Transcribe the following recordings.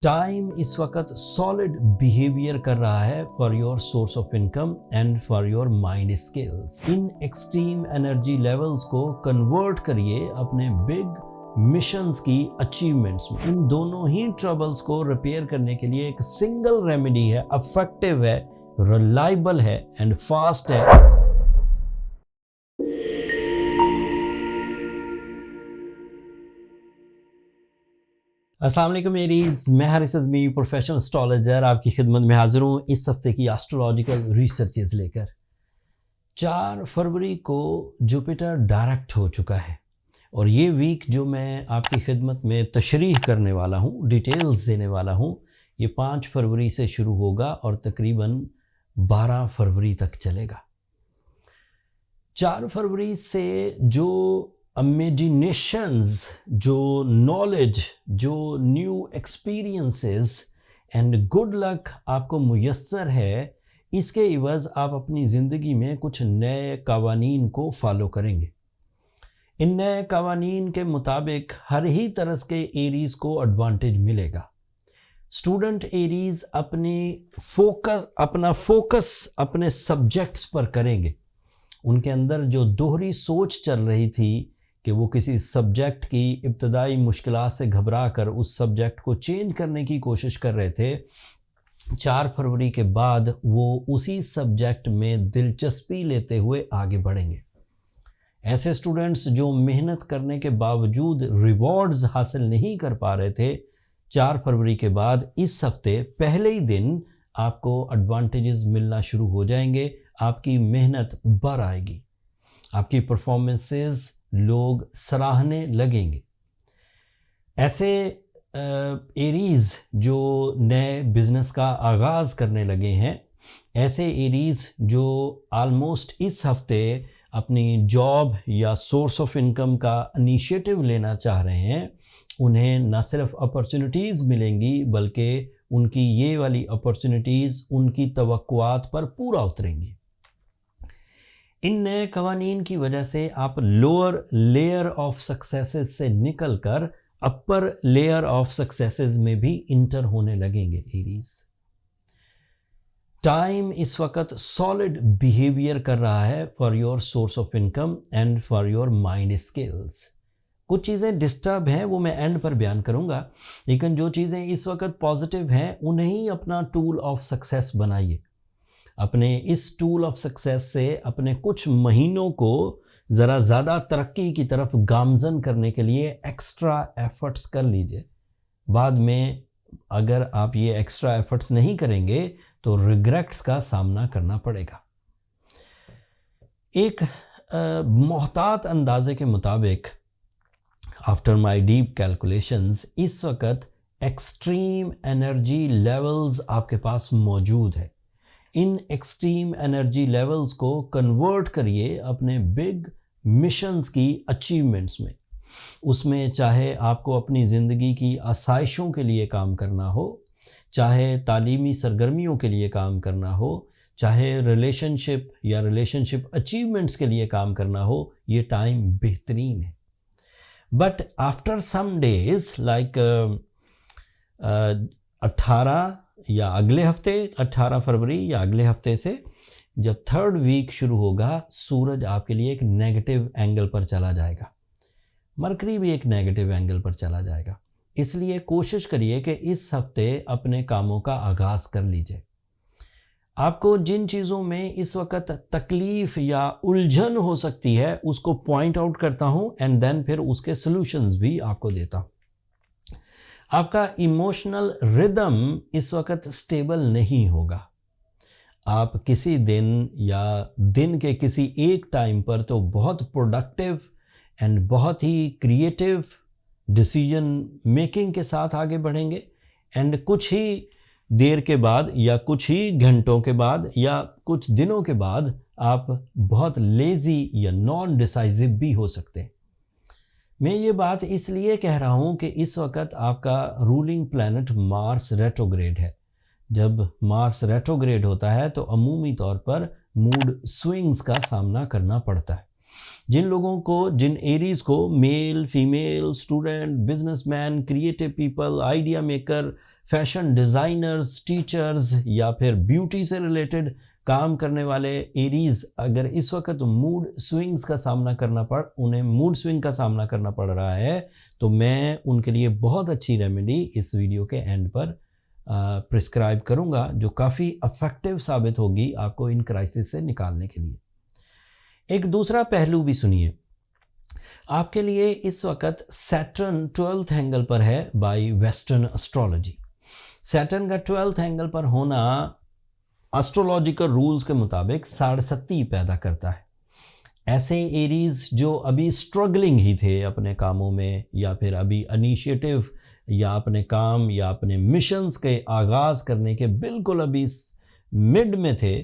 Time इस वक्त solid behaviour कर रहा है for your source of income and for your mind skills. In extreme energy levels को कन्वर्ट करिए अपने बिग मिशंस की अचीवमेंट्स में। इन दोनों ही ट्रबल्स को रिपेयर करने के लिए एक सिंगल रेमेडी है, इफेक्टिव है, रिलायबल है एंड फास्ट है। अस्सलाम वालेकुम मेरीज, मैं हारिस अज़मी प्रोफेशनल एस्ट्रोलॉजर आपकी खिदमत में हाजिर हूँ इस हफ्ते की एस्ट्रोलॉजिकल रिसर्चेस लेकर। 4 फरवरी को जुपिटर डायरेक्ट हो चुका है और ये वीक जो मैं आपकी खिदमत में तशरीह करने वाला हूँ, डिटेल्स देने वाला हूँ, ये 5 फरवरी से शुरू होगा और तकरीबन 12 फरवरी तक चलेगा। 4 फरवरी से जो इमेजिनेशंस, जो नॉलेज, जो new experiences and good luck आपको मुयस्सर है, इसके इवज़ आप अपनी ज़िंदगी में कुछ नए कवानीन को फॉलो करेंगे। इन नए कवानीन के मुताबिक हर ही तरह के एरीज़ को एडवांटेज मिलेगा। स्टूडेंट एरीज़ अपना फोकस अपने सब्जेक्ट्स पर करेंगे। उनके अंदर जो दोहरी सोच चल रही थी कि वो किसी सब्जेक्ट की इब्तदाई मुश्किलात से घबरा कर उस सब्जेक्ट को चेंज करने की कोशिश कर रहे थे, 4 फरवरी के बाद वो उसी सब्जेक्ट में दिलचस्पी लेते हुए आगे बढ़ेंगे। ऐसे स्टूडेंट्स जो मेहनत करने के बावजूद रिवॉर्ड्स हासिल नहीं कर पा रहे थे, 4 फरवरी के बाद इस हफ्ते पहले ही दिन आपको एडवांटेजेस मिलना शुरू हो जाएंगे। आपकी मेहनत बढ़ आएगी, आपकी परफॉर्मेंसेस लोग सराहने लगेंगे। ऐसे एरीज़ जो नए बिज़नेस का आगाज़ करने लगे हैं, ऐसे एरीज़ जो आलमोस्ट इस हफ्ते अपनी जॉब या सोर्स ऑफ इनकम का इनिशिएटिव लेना चाह रहे हैं, उन्हें न सिर्फ अपॉर्चुनिटीज़ मिलेंगी बल्कि उनकी ये वाली अपॉर्चुनिटीज़ उनकी तवक्कुआत पर पूरा उतरेंगी। इन नए कवानीन की वजह से आप लोअर लेयर ऑफ सक्सेसेस से निकलकर अपर लेयर ऑफ सक्सेसेस में भी इंटर होने लगेंगे एरीज। टाइम इस वक्त सॉलिड बिहेवियर कर रहा है for your source of income and for your mind skills. कुछ चीज़ें डिस्टर्ब हैं, वो मैं एंड पर बयान करूंगा, लेकिन जो चीज़ें इस वक्त पॉजिटिव हैं उन्हें ही अपना टूल ऑफ सक्सेस बनाइए। अपने इस टूल ऑफ सक्सेस से अपने कुछ महीनों को ज़रा ज़्यादा तरक्की की तरफ गामज़न करने के लिए एक्स्ट्रा एफर्ट्स कर लीजिए। बाद में अगर आप ये एक्स्ट्रा एफर्ट्स नहीं करेंगे तो रिग्रेट्स का सामना करना पड़ेगा। एक मोहतात अंदाजे के मुताबिक, आफ्टर माय डीप कैलकुलेशंस, इस वक्त एक्सट्रीम एनर्जी लेवल्स आपके पास मौजूद है। इन एक्सट्रीम एनर्जी लेवल्स को कन्वर्ट करिए अपने बिग मिशंस की अचीवमेंट्स में। उसमें चाहे आपको अपनी ज़िंदगी की आसाइशों के लिए काम करना हो, चाहे तालीमी सरगर्मियों के लिए काम करना हो, चाहे रिलेशनशिप या रिलेशनशिप अचीवमेंट्स के लिए काम करना हो, ये टाइम बेहतरीन है। But after some days like 18 या अगले हफ्ते, 18 फरवरी या अगले हफ्ते से जब 3rd वीक शुरू होगा, सूरज आपके लिए एक नेगेटिव एंगल पर चला जाएगा, मरकरी भी एक नेगेटिव एंगल पर चला जाएगा। इसलिए कोशिश करिए कि इस हफ्ते अपने कामों का आगाज़ कर लीजिए। आपको जिन चीज़ों में इस वक्त तकलीफ़ या उलझन हो सकती है उसको पॉइंट आउट करता हूँ एंड देन फिर उसके सॉल्यूशंस भी आपको देता हूँ। आपका इमोशनल रिदम इस वक्त स्टेबल नहीं होगा। आप किसी दिन या दिन के किसी एक टाइम पर तो बहुत प्रोडक्टिव एंड बहुत ही क्रिएटिव डिसीजन मेकिंग के साथ आगे बढ़ेंगे एंड कुछ ही देर के बाद या कुछ ही घंटों के बाद या कुछ दिनों के बाद आप बहुत लेज़ी या नॉन डिसाइसिव भी हो सकते हैं। मैं ये बात इसलिए कह रहा हूँ कि इस वक्त आपका रूलिंग प्लैनेट मार्स रेट्रोग्रेड है। जब मार्स रेट्रोग्रेड होता है तो अमूमी तौर पर मूड स्विंग्स का सामना करना पड़ता है। जिन लोगों को, जिन एरीज़ को, male, female, student, businessman, creative people, idea maker, fashion designers, teachers या फिर ब्यूटी से रिलेटेड काम करने वाले एरीज अगर इस वक्त मूड स्विंग का सामना करना पड़ रहा है, तो मैं उनके लिए बहुत अच्छी रेमेडी इस वीडियो के एंड पर प्रिस्क्राइब करूंगा, जो काफ़ी इफेक्टिव साबित होगी आपको इन क्राइसिस से निकालने के लिए। एक दूसरा पहलू भी सुनिए। आपके लिए इस वक्त सैटर्न 12th एंगल पर है बाय वेस्टर्न एस्ट्रोलॉजी। सैटर्न का 12th एंगल पर होना एस्ट्रोलॉजिकल रूल्स के मुताबिक साढ़सती पैदा करता है। ऐसे एरीज जो अभी स्ट्रगलिंग ही थे अपने कामों में, या फिर अभी इनिशिएटिव या अपने काम या अपने मिशंस के आगाज़ करने के बिल्कुल अभी मिड में थे,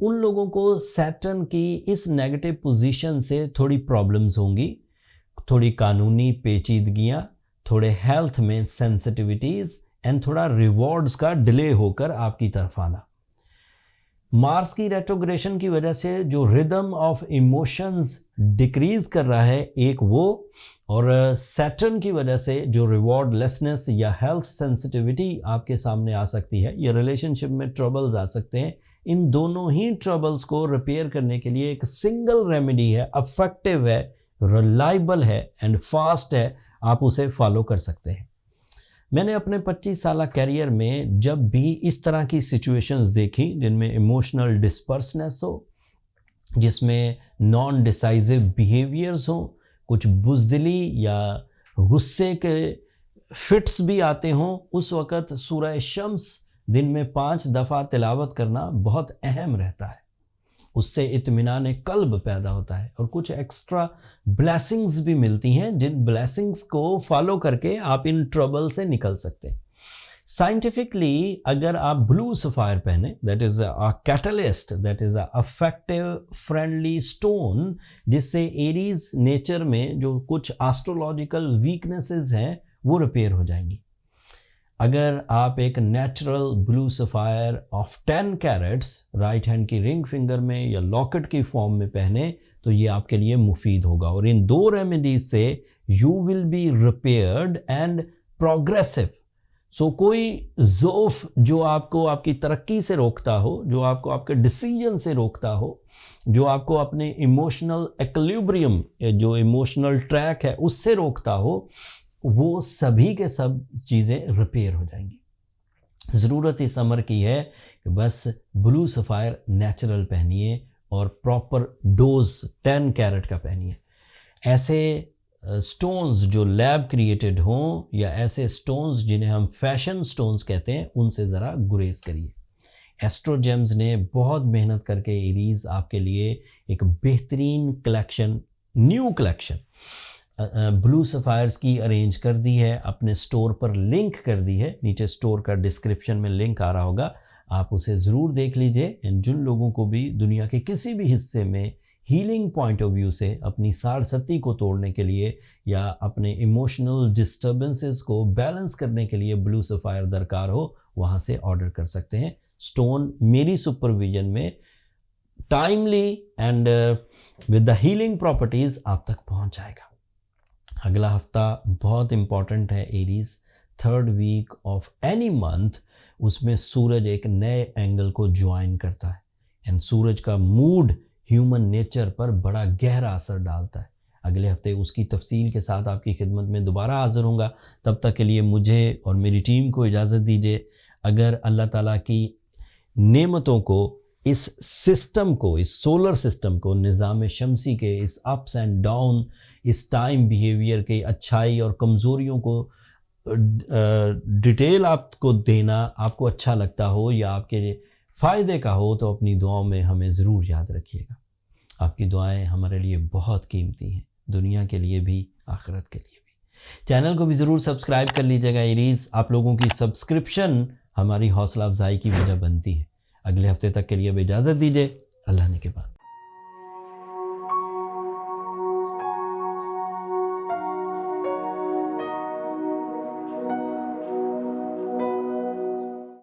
उन लोगों को सैटर्न की इस नेगेटिव पोजीशन से थोड़ी प्रॉब्लम्स होंगी, थोड़ी कानूनी पेचीदगियाँ, थोड़े हेल्थ में सेंसिटिविटीज़ एंड थोड़ा रिवॉर्ड्स का डिले होकर आपकी तरफ आना। मार्स की रेट्रोग्रेशन की वजह से जो रिदम ऑफ इमोशंस डिक्रीज कर रहा है एक वो, और सैटर्न की वजह से जो रिवॉर्डलेसनेस या हेल्थ सेंसिटिविटी आपके सामने आ सकती है, या रिलेशनशिप में ट्रबल्स आ सकते हैं। इन दोनों ही ट्रबल्स को रिपेयर करने के लिए एक सिंगल रेमेडी है, इफेक्टिव है, रिलायबल है एंड फास्ट है, आप उसे फॉलो कर सकते हैं। मैंने अपने 25 साल कैरियर में जब भी इस तरह की सिचुएशंस देखी जिनमें इमोशनल डिस्पर्सनेस हो, जिसमें नॉन डिसाइसिव बिहेवियर्स हो, कुछ बुज़दिली या गुस्से के फिट्स भी आते हों, उस वक़्त सूरह शम्स दिन में 5 दफ़ा तिलावत करना बहुत अहम रहता है। उससे इत्मीनान क़ल्ब पैदा होता है और कुछ एक्स्ट्रा ब्लेसिंग्स भी मिलती हैं, जिन ब्लेसिंग्स को फॉलो करके आप इन ट्रबल से निकल सकते हैं। साइंटिफिकली अगर आप ब्लू सफ़ायर पहने, that is a catalyst, that is a affective friendly stone, जिससे एरीज नेचर में जो कुछ एस्ट्रोलॉजिकल वीकनेसेस हैं वो रिपेयर हो जाएंगी। अगर आप एक natural blue sapphire of 10 carats right hand की रिंग फिंगर में या लॉकेट की फॉर्म में पहने, तो ये आपके लिए मुफीद होगा। और इन 2 रेमेडीज से you will be repaired and progressive. So कोई ज़ोफ जो आपको आपकी तरक्की से रोकता हो, जो आपको आपके डिसीजन से रोकता हो, जो आपको अपने इमोशनल एक्विलिब्रियम, जो इमोशनल ट्रैक है उससे रोकता हो, वो सभी के सब चीज़ें रिपेयर हो जाएंगी। ज़रूरत इस अमर की है कि बस ब्लू सफ़ायर नेचुरल पहनिए और प्रॉपर डोज 10 कैरेट का पहनिए। ऐसे स्टोन्स जो लैब क्रिएटेड हों या ऐसे स्टोन्स जिन्हें हम फैशन स्टोन्स कहते हैं, उनसे ज़रा गुरेज करिए। एस्ट्रोजेम्स ने बहुत मेहनत करके एरीज आपके लिए एक बेहतरीन कलेक्शन, न्यू कलेक्शन ब्लू सफ़ायर्स की अरेंज कर दी है, अपने स्टोर पर लिंक कर दी है। नीचे स्टोर का डिस्क्रिप्शन में लिंक आ रहा होगा, आप उसे ज़रूर देख लीजिए। एंड जिन लोगों को भी दुनिया के किसी भी हिस्से में हीलिंग पॉइंट ऑफ व्यू से अपनी साढ़सती को तोड़ने के लिए या अपने इमोशनल डिस्टर्बेंसेस को बैलेंस करने के लिए ब्लू सफ़ायर दरकार हो, वहाँ से ऑर्डर कर सकते हैं। स्टोन मेरी सुपरविजन में timely and with the healing properties आप तक पहुँच जाएगा। अगला हफ्ता बहुत इम्पॉर्टेंट है Aries, 3rd week of any month. उसमें सूरज एक नए एंगल को ज्वाइन करता है एंड सूरज का मूड ह्यूमन नेचर पर बड़ा गहरा असर डालता है। अगले हफ्ते उसकी तफसील के साथ आपकी खिदमत में दोबारा हाज़िर होऊंगा। तब तक के लिए मुझे और मेरी टीम को इजाज़त दीजिए। अगर अल्लाह ताला की नेमतों को, इस सिस्टम को, इस सोलर सिस्टम को, निज़ाम शमसी के इस अप्स एंड डाउन, इस टाइम बिहेवियर के अच्छाई और कमज़ोरियों को डिटेल आपको देना आपको अच्छा लगता हो या आपके फ़ायदे का हो, तो अपनी दुआओं में हमें ज़रूर याद रखिएगा। आपकी दुआएं हमारे लिए बहुत कीमती हैं, दुनिया के लिए भी, आखिरत के लिए भी। चैनल को भी ज़रूर सब्सक्राइब कर लीजिएगा एरीज़। आप लोगों की सब्सक्रिप्शन हमारी हौसला अफजाई की वजह बनती है। अगले हफ्ते तक के लिए भी इजाज़त दीजिए। अल्लाह ने के बाद।